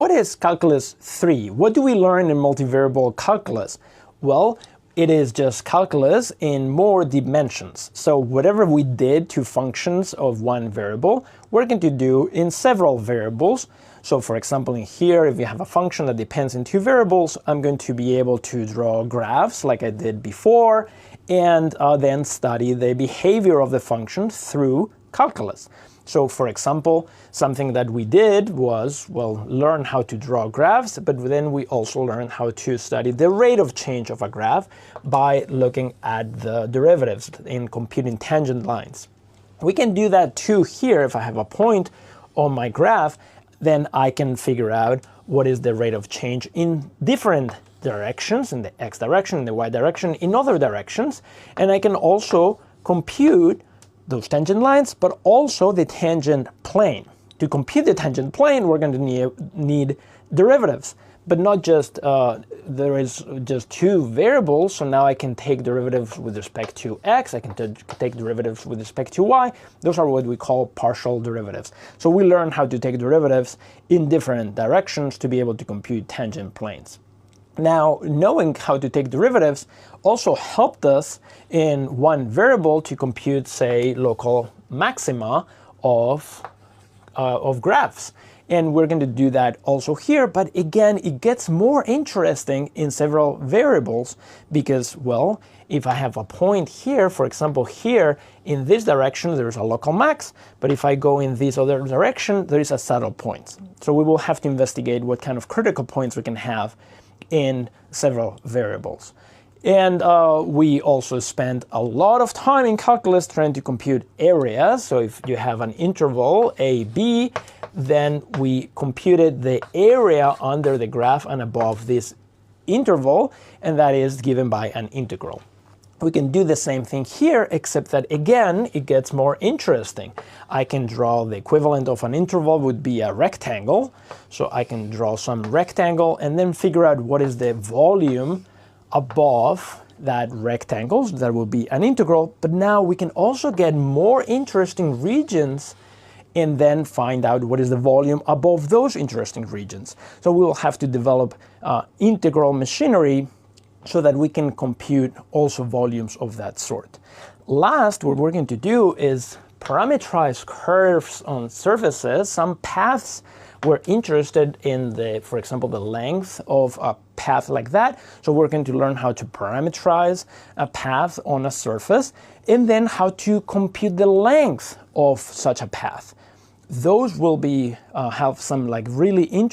What is calculus 3? What do we learn in multivariable calculus? Well, it is just calculus in more dimensions. So whatever we did to functions of one variable, we're going to do in several variables. So for example, in here, if you have a function that depends on two variables, I'm going to be able to draw graphs like I did before, and then study the behavior of the function through calculus. So for example, something that we did was, well, learn how to draw graphs, but then we also learned how to study the rate of change of a graph by looking at the derivatives in computing tangent lines. We can do that too here. If I have a point on my graph, then I can figure out what is the rate of change in different directions, in the x direction, in the y direction, in other directions, and I can also compute those tangent lines, but also the tangent plane. To compute the tangent plane, we're going to need derivatives, but not just, there is just two variables, so now I can take derivatives with respect to x, I can take derivatives with respect to y. Those are what we call partial derivatives. So we learn how to take derivatives in different directions to be able to compute tangent planes. Now, knowing how to take derivatives also helped us in one variable to compute, say, local maxima of graphs. And we're going to do that also here, but again, it gets more interesting in several variables because, well, if I have a point here, for example, here in this direction, there's a local max, but if I go in this other direction, there is a saddle point. So we will have to investigate what kind of critical points we can have in several variables. And we also spend a lot of time in calculus trying to compute areas. So if you have an interval AB, then we computed the area under the graph and above this interval, and that is given by an integral. We can do the same thing here, except that again, it gets more interesting. I can draw the equivalent of an interval would be a rectangle. So I can draw some rectangle and then figure out what is the volume above that rectangle. So that will be an integral. But now we can also get more interesting regions and then find out what is the volume above those interesting regions. So we will have to develop integral machinery so that we can compute also volumes of that sort. Last, what we're going to do is parameterize curves on surfaces. Some paths we're interested in the, for example, the length of a path like that. So we're going to learn how to parameterize a path on a surface and then how to compute the length of such a path. Those will be have some like really interesting